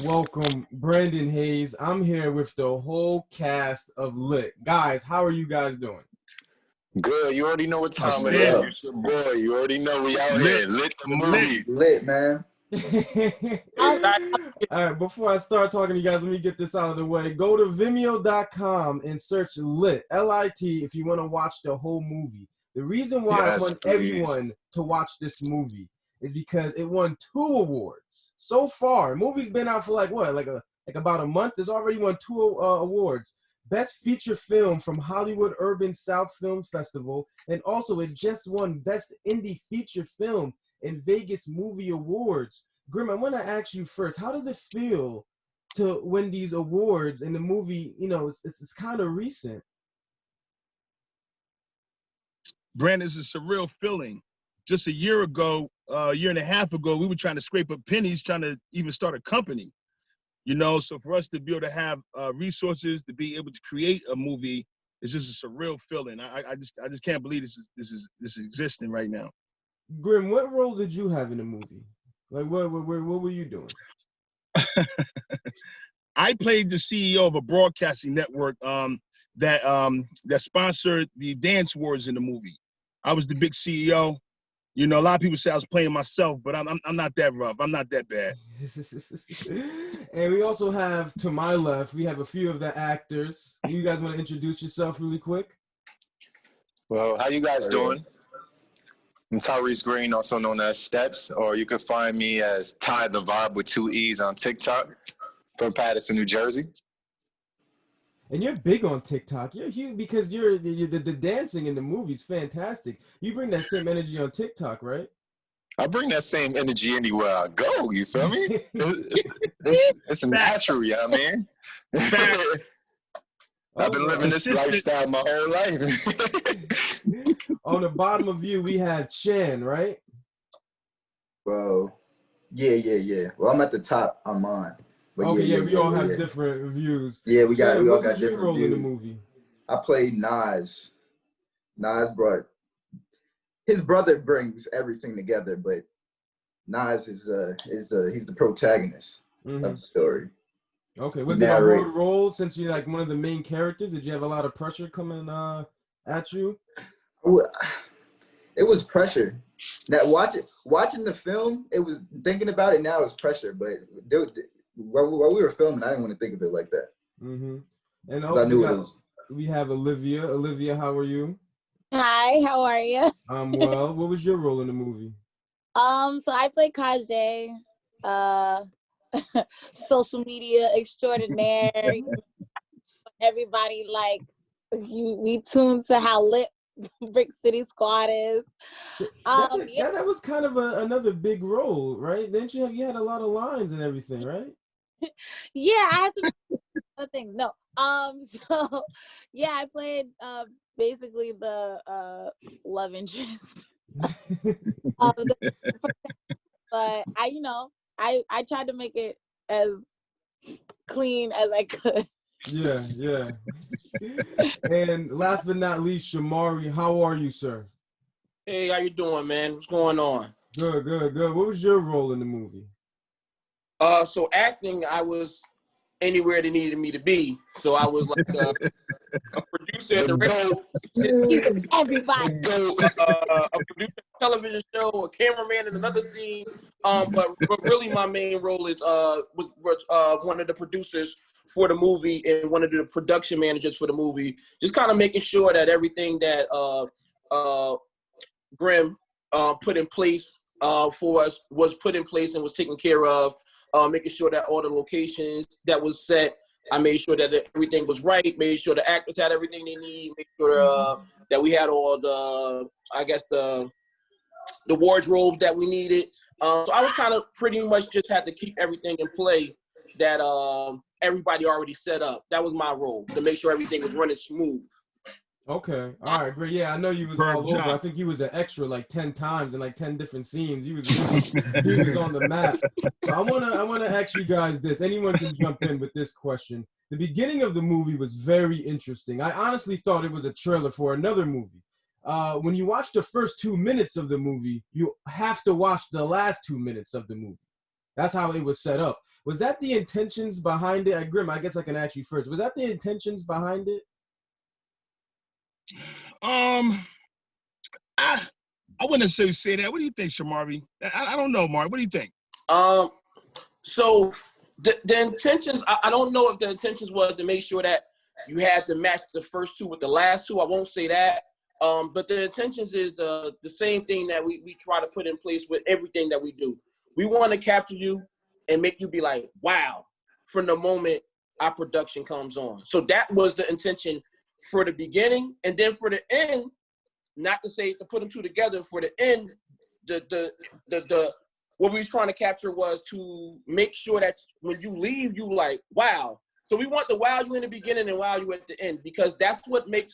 welcome Brandon Hayes. I'm here with the whole cast of Lit. Guys, how are you guys doing? Good. You already know what time it Yeah. is. It's your boy. You already know we out Lit. here. Lit the movie. Lit, man. All right, before I start talking to you guys, let me get this out of the way. Go to Vimeo.com and search Lit, L-I-T, if you want to watch the whole movie. The reason why I Yes, want please. everyone to watch this movie is because it won 2 awards so far. The movie's been out for like about a month. It's already won 2 awards. Best feature film from Hollywood Urban South Film Festival, and also it just won Best Indie Feature Film in Vegas Movie Awards. Grim, I want to ask you first, how does it feel to win these awards in the movie? You know, it's kind of recent. Brandon, it's a surreal feeling. Just a year ago, a year and a half ago, we were trying to scrape up pennies, trying to even start a company. You know, so for us to be able to have resources to be able to create a movie is just a surreal feeling. I just can't believe this is existing right now. Grim, what role did you have in the movie? Like, what were you doing? I played the CEO of a broadcasting network that sponsored the dance wars in the movie. I was the big CEO. You know, a lot of people say I was playing myself, but I'm not that rough. I'm not that bad. And we also have, to my left, we have a few of the actors. You guys want to introduce yourself really quick? Well, how you guys doing? I'm Tyrese Green, also known as Steps, or you can find me as Ty the Vibe with 2 E's on TikTok from Paterson, New Jersey. And you're big on TikTok. You're huge because the dancing in the movie's fantastic. You bring that same energy on TikTok, right? I bring that same energy anywhere I go, you feel me? It's natural, you know what I mean? I've been living this lifestyle my whole life. On the bottom of you, we have Chan, right? Well, yeah. Well, I'm at the top on mine. But okay, we all have different views. Yeah, we all got different different views. In views. the movie? I played Nas. Nas brought his brother brings everything together, but Nas he's the protagonist of the story. Okay, was it a hard role since you're like one of the main characters? Did you have a lot of pressure coming at you? It was pressure. Now watching the film, it was thinking about it now is pressure. But while we were filming, I didn't want to think of it like that. And I knew it was. We have Olivia. Olivia, how are you? Hi, how are you? I'm well. What was your role in the movie? So I play Kajay, social media extraordinaire. Everybody we tuned to how lit Brick City Squad is. That was kind of another big role, right? Didn't you had a lot of lines and everything, right? Yeah, I had to do other things. No. So yeah, I played basically the love interest. But I tried to make it as clean as I could. Yeah. And last but not least, Shamari, how are you, sir? Hey, how you doing, man? What's going on? Good. What was your role in the movie? So acting, I was anywhere they needed me to be. So I was like a producer at the radio. Everybody. A producer of a television show, a cameraman in another scene. But really my main role is was one of the producers for the movie and one of the production managers for the movie. Just kind of making sure that everything that Grim put in place for us was put in place and was taken care of. Making sure that all the locations that was set, I made sure that everything was right, made sure the actors had everything they need, made sure that we had all the wardrobe that we needed. So I was kind of pretty much just had to keep everything in play that everybody already set up. That was my role, to make sure everything was running smooth. Okay, all right, great. Yeah, I know you was all over. I think you was an extra like 10 times in like 10 different scenes. He was on the map. So I wanna ask you guys this. Anyone can jump in with this question. The beginning of the movie was very interesting. I honestly thought it was a trailer for another movie. When you watch the first 2 minutes of the movie, you have to watch the last 2 minutes of the movie. That's how it was set up. Was that the intentions behind it? Grim, I guess I can ask you first. Was that the intentions behind it? I wouldn't necessarily say that. What do you think, Shamari? I don't know, Mark. What do you think? So the intentions, I don't know if the intentions was to make sure that you had to match the first two with the last two. I won't say that. But the intentions is the same thing that we try to put in place with everything that we do. We want to capture you and make you be like, wow, from the moment our production comes on. So that was the intention for the beginning. And then for the end, not to say to put them two together, for the end, the what we was trying to capture was to make sure that when you leave, you like, wow. So we want to wow you in the beginning and wow you at the end, because that's what makes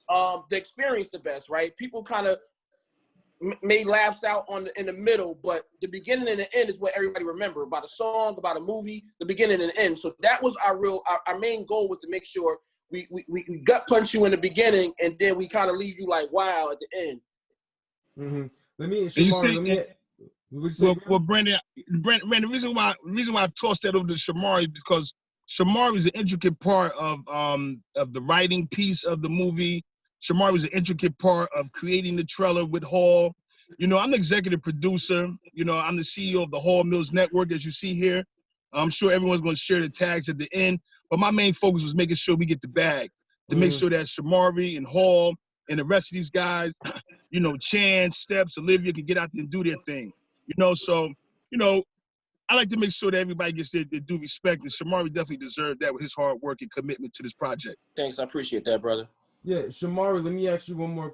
the experience the best, right? People kind of may lapse out in the middle, but the beginning and the end is what everybody remember about a song, about a movie, the beginning and the end. So that was our main goal, was to make sure we gut punch you in the beginning, and then we kind of leave you like, wow, at the end. Mm-hmm. Brandon, the reason why I tossed that over to Shamari is because Shamari is an intricate part of the writing piece of the movie. Shamari was an intricate part of creating the trailer with Hall. You know, I'm the executive producer. You know, I'm the CEO of the Hall Mills Network, as you see here. I'm sure everyone's going to share the tags at the end. But my main focus was making sure we get the bag, to make sure that Shamari and Hall and the rest of these guys, you know, Chan, Steps, Olivia, can get out there and do their thing. You know, so, you know, I like to make sure that everybody gets their due respect, and Shamari definitely deserved that with his hard work and commitment to this project. Thanks, I appreciate that, brother. Yeah, Shamari, let me ask you one more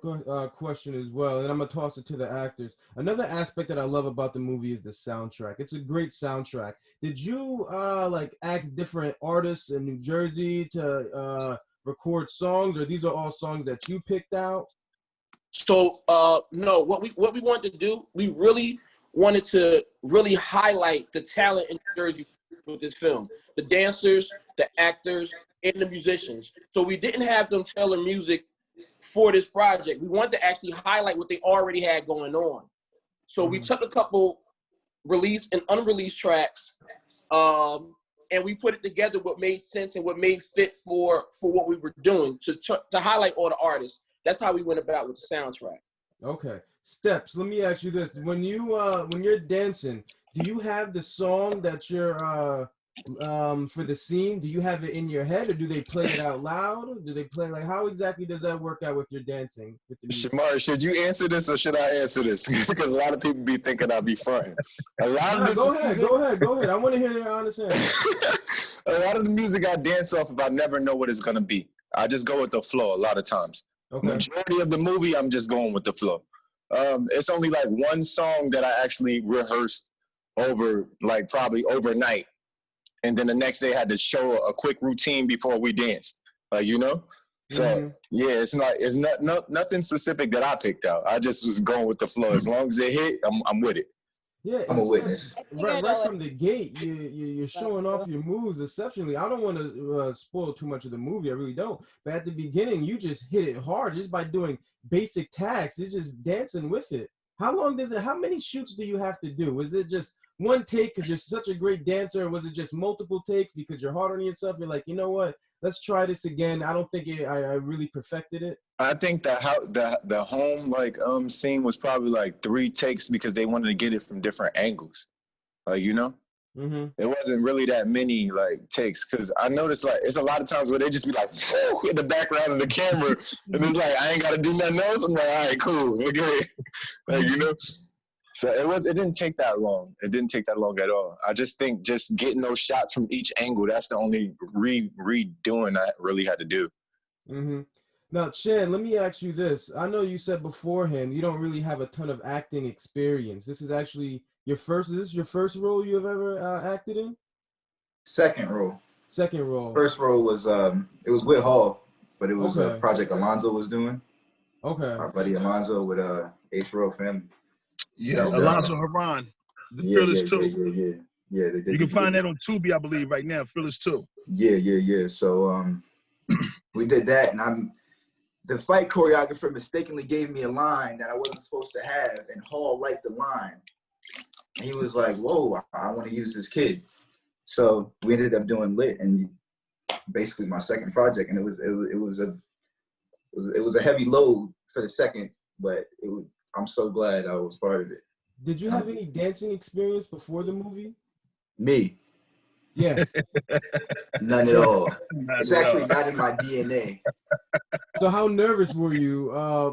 question as well, and I'm going to toss it to the actors. Another aspect that I love about the movie is the soundtrack. It's a great soundtrack. Did you, ask different artists in New Jersey to record songs, or these are all songs that you picked out? So, no, what we wanted to do, we really wanted to really highlight the talent in New Jersey with this film. The dancers, the actors, and the musicians. So we didn't have them tailor music for this project. We wanted to actually highlight what they already had going on. So we took a couple released and unreleased tracks, and we put it together what made sense and what made fit for what we were doing to highlight all the artists. That's how we went about with the soundtrack. Okay. Steps, let me ask you this. When you're dancing, do you have the song that you're for the scene? Do you have it in your head, or do they play it out loud? Do they play, like, how exactly does that work out with your dancing? With the music? Shamari, should you answer this or should I answer this? Because a lot of people be thinking I'll be fronting. Go ahead. I want to hear your honest answer. A lot of the music I dance off of, I never know what it's gonna be. I just go with the flow a lot of times. Okay. Majority of the movie, I'm just going with the flow. It's only like one song that I actually rehearsed over, like probably overnight, and then the next day had to show a quick routine before we danced. You know. So yeah, it's nothing specific that I picked out. I just was going with the flow. As long as it hit, I'm with it. Yeah, I'm a witness. Right from the gate, you're showing off your moves exceptionally. I don't want to spoil too much of the movie. I really don't. But at the beginning, you just hit it hard just by doing basic tags. It's just dancing with it. How many shoots do you have to do? Was it just one take because you're such a great dancer? Or was it just multiple takes because you're hard on yourself? You're like, you know what? Let's try this again. I don't think I really perfected it. I think the home scene was probably like 3 takes because they wanted to get it from different angles, you know. It wasn't really that many like takes, because I noticed like it's a lot of times where they just be like in the background of the camera, and it's like I ain't got to do nothing else. I'm like, all right, cool, okay, like, you know. So it didn't take that long. It didn't take that long at all. I just think just getting those shots from each angle, that's the only redoing I really had to do. Now, Chan, let me ask you this. I know you said beforehand you don't really have a ton of acting experience. This is actually your first. Is this your first role you have ever acted in? Second role. Second role. First role was it was with Hall, but it was a project Alonzo was doing. Okay. Our buddy Alonzo with H Row family. Yeah, Alonzo Haran. Fearless 2. Yeah. You can find that on Tubi, I believe, right now. Fearless 2. Yeah. So we did that, and the fight choreographer mistakenly gave me a line that I wasn't supposed to have, and Hall liked the line. And he was like, "Whoa, I want to use this kid." So we ended up doing Lit, and basically my second project, and it was a heavy load for the second, but I'm so glad I was part of it. Did you have any dancing experience before the movie? Me, Yeah. none at all. Not It's at actually all. not in my DNA. So how nervous were you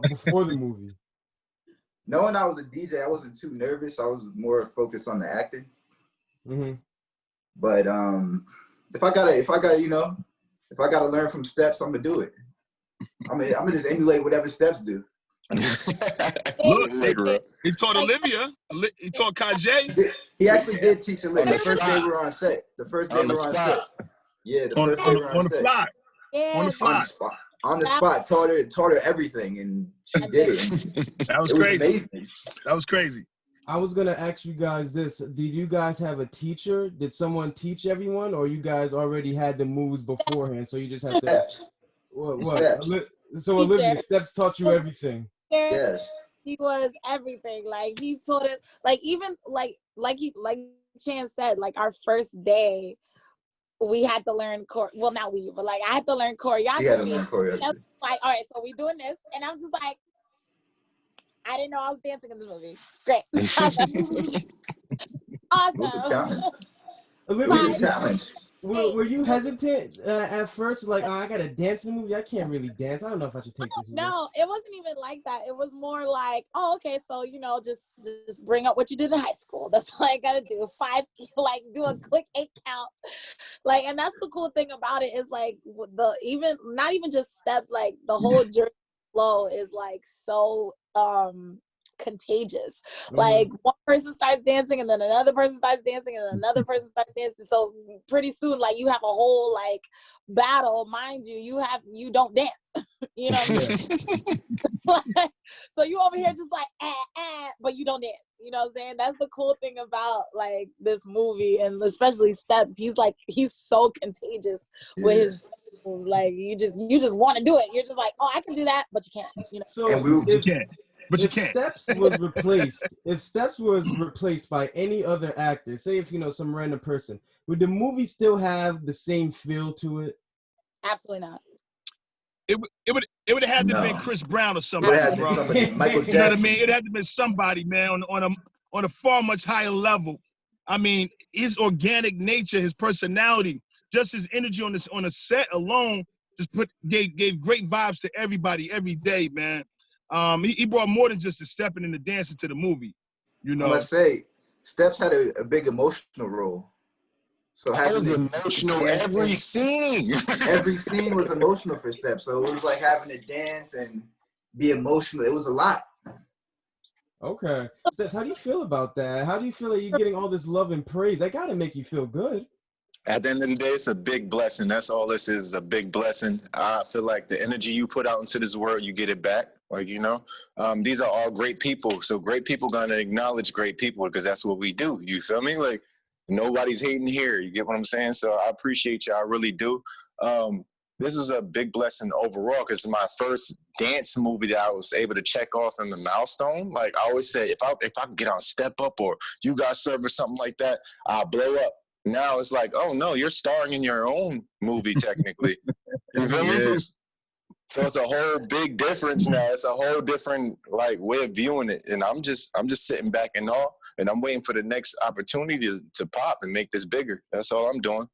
before the movie? Knowing I was a DJ, I wasn't too nervous. I was more focused on the acting. Mm-hmm. But if I gotta learn from Steps, I'm gonna do it. I'm gonna just emulate whatever Steps do. Look, he taught Olivia. He taught Kajay. He actually did teach Olivia. On the The first day spot. we were on set. The first day On we the were on spot. set. Yeah, the On first day we were on the set. fly. Yeah, On the fly. On the spot, taught her everything, and she did it. That was It was crazy. amazing. That was crazy. I was gonna ask you guys this: did you guys have a teacher? Did someone teach everyone, or you guys already had the moves beforehand? So you just have to. Steps. What? Steps. So Teacher. Olivia, Steps taught you everything. Yes. He was everything. Like he taught it. Like even like Chan said. Like our first day, we had to learn well, not we, but like I had to learn choreography. He had to learn choreography. And I was like, all right, so we doing this, and I'm just like, I didn't know I was dancing in this movie. Great, awesome. It was a challenge. It was Olivia, a challenge. were you hesitant at first? Like, I gotta dance in the movie. I can't really dance. I don't know if I should take this. No, it wasn't even like that. It was more like, oh, okay, so just bring up what you did in high school. That's all I gotta do. 5, like do a quick 8 count, like, and that's the cool thing about it is like not even just steps, like the whole journey flow is like so contagious. Mm-hmm. Like one person starts dancing and then another person starts dancing and another person starts dancing, so pretty soon like you have a whole like battle. Mind you, you don't dance. You know what I mean? So you over here just like but you don't dance. You know what I'm saying? That's the cool thing about like this movie, and especially Steps. He's so contagious with his moves. Like you just want to do it. You're just like, oh, I can do that, but you can't. You know? So And You can't. But you if can't. Steps was replaced by any other actor, say if some random person, would the movie still have the same feel to it? Absolutely not. It would have had to No. been Chris Brown or It somebody, had to bro. be somebody, Michael Jackson. You know what I mean? It had to be somebody, man, on a far much higher level. I mean, his organic nature, his personality, just his energy on a set alone, just gave great vibes to everybody every day, man. He brought more than just the stepping and the dancing to the movie. You I know, must say, Steps had a big emotional role. So I was having to emotional dance every scene. every scene was emotional for Steps. So it was like having to dance and be emotional. It was a lot. Okay. Steps, how do you feel about that? How do you feel that you're getting all this love and praise? That gotta make you feel good. At the end of the day, it's a big blessing. That's all this is, a big blessing. I feel like the energy you put out into this world, you get it back. Like, these are all great people. So great people gonna acknowledge great people because that's what we do. You feel me? Like, nobody's hating here. You get what I'm saying? So I appreciate you. I really do. This is a big blessing overall because it's my first dance movie that I was able to check off in the milestone. Like I always say, if I can get on Step Up or You Got Served or something like that, I'll blow up. Now it's like, oh no, you're starring in your own movie technically. You feel me? Yes. So it's a whole big difference now. It's a whole different way of viewing it. And I'm just sitting back in awe, and I'm waiting for the next opportunity to pop and make this bigger. That's all I'm doing.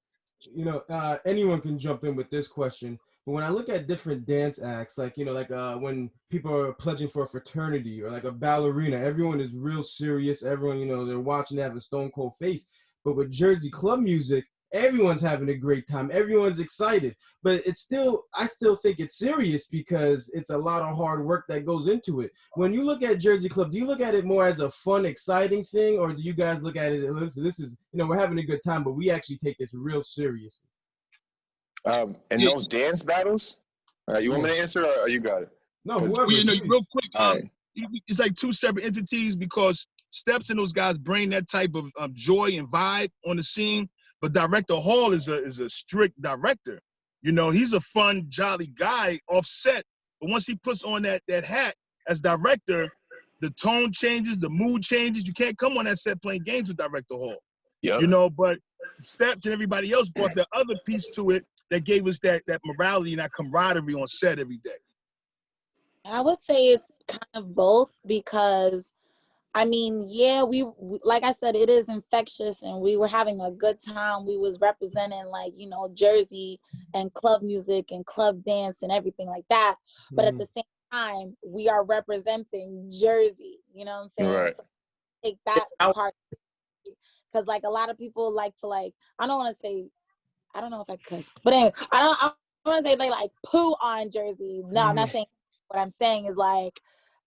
Anyone can jump in with this question. But when I look at different dance acts, like when people are pledging for a fraternity or like a ballerina, everyone is real serious. Everyone, they're watching, they have a stone cold face. But with Jersey club music, everyone's having a great time. Everyone's excited. But I still think it's serious because it's a lot of hard work that goes into it. When you look at Jersey Club, do you look at it more as a fun, exciting thing? Or do you guys look at it, this is, we're having a good time, but we actually take this real seriously? And those dance battles, you want me to answer or you got it? No, whoever. Real quick, All right. it's like two separate entities because Steps and those guys bring that type of joy and vibe on the scene. But Director Hall is a strict director. He's a fun, jolly guy off set. But once he puts on that hat as director, the tone changes, the mood changes. You can't come on that set playing games with Director Hall. Yeah. But Steps and everybody else brought the other piece to it that gave us that morality and that camaraderie on set every day. I would say it's kind of both because, I mean, yeah, we like I said, it is infectious, and we were having a good time. We was representing, like, you know, Jersey and club music and club dance and everything like that. But at the same time, we are representing Jersey. You know what I'm saying? Right. So take that part, because like a lot of people like to, like, I don't want to say, I don't know if I cuss, but anyway, I want to say they like poo on Jersey. No, I'm not saying. What I'm saying is, like,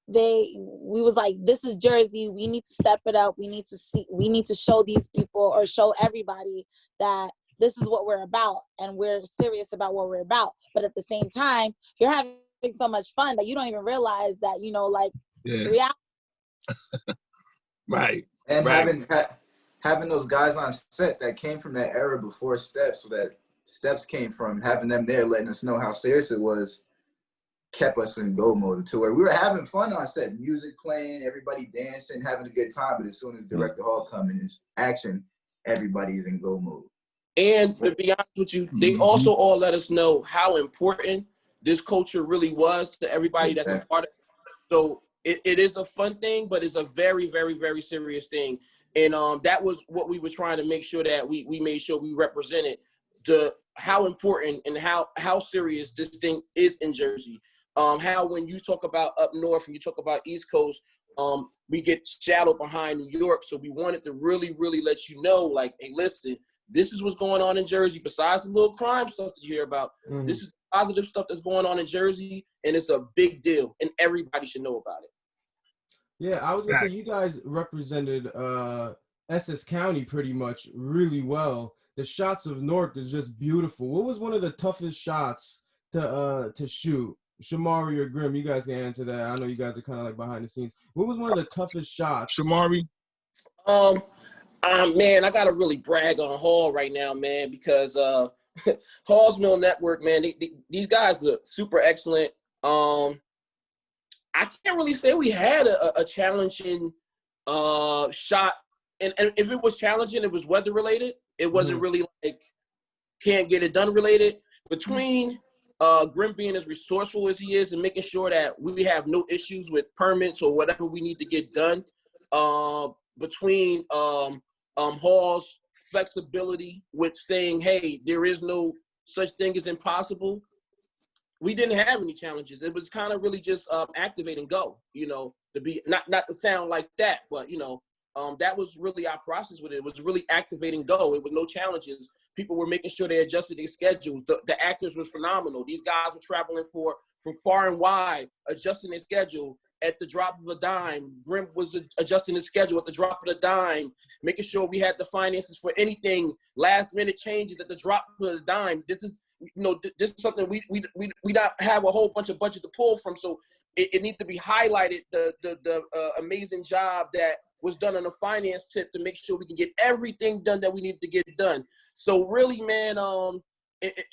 we was like, this is Jersey, we need to step it up, we need to show these people, or show everybody, that this is what we're about, and we're serious about what we're about. But at the same time, you're having so much fun that you don't even realize that, you know, like, the reality. Right. And right. having those guys on set that came from that era before Steps, that Steps came from, having them there letting us know how serious it was, kept us in go mode, to where we were having fun on set, music playing, everybody dancing, having a good time. But as soon as Director Hall comes in, it's action, everybody's in go mode. And to be honest with you, they also all let us know how important this culture really was to everybody that's a part of it. So it is a fun thing, but it's a very, very, very serious thing. And that was what we were trying to make sure that we made sure we represented, how important and how serious this thing is in Jersey. How when you talk about up north and you talk about East Coast, we get shadowed behind New York. So we wanted to really, really let you know, like, hey, listen, this is what's going on in Jersey. Besides the little crime stuff that you hear about, this is positive stuff that's going on in Jersey, and it's a big deal, and everybody should know about it. Yeah, I was gonna say, you guys represented Essex County pretty much really well. The shots of Newark is just beautiful. What was one of the toughest shots to shoot? Shamari or Grim, you guys can answer that. I know you guys are kind of like behind the scenes. What was one of the toughest shots? Shamari? Man, I gotta really brag on Hall right now, man, because Hall's Mill Network, man, these guys are super excellent. I can't really say we had a challenging shot, and if it was challenging, it was weather related. It wasn't really like can't get it done related. Between Grim being as resourceful as he is and making sure that we have no issues with permits or whatever we need to get done, between Hall's flexibility with saying, hey, there is no such thing as impossible, we didn't have any challenges. It was kind of really just activate and go, you know, to be not to sound like that, but, you know, that was really our process with it. It was really activate and go. It was no challenges. People were making sure they adjusted their schedules. The actors were phenomenal. These guys were traveling from far and wide, adjusting their schedule at the drop of a dime. Grim was adjusting his schedule at the drop of a dime, making sure we had the finances for anything, last minute changes at the drop of a dime. This is, you know, this is something we not have a whole bunch of budget to pull from. So it needs to be highlighted, the amazing job that was done on the finance tip to make sure we can get everything done that we need to get done. So really, man,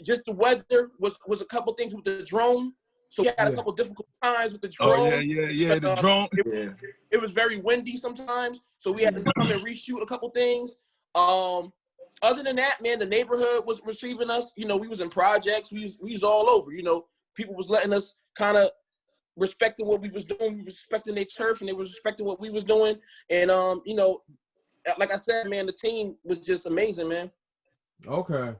just the weather was a couple things with the drone. So we had a couple difficult times with the drone. Oh, yeah, the drone. It was very windy sometimes, so we had to come and reshoot a couple things. Other than that, man, the neighborhood was receiving us. You know, we was in projects. We was all over. You know, people was letting us kind of respecting what we was doing. We was respecting their turf, and they was respecting what we was doing. And, you know, like I said, man, the team was just amazing, man. Okay.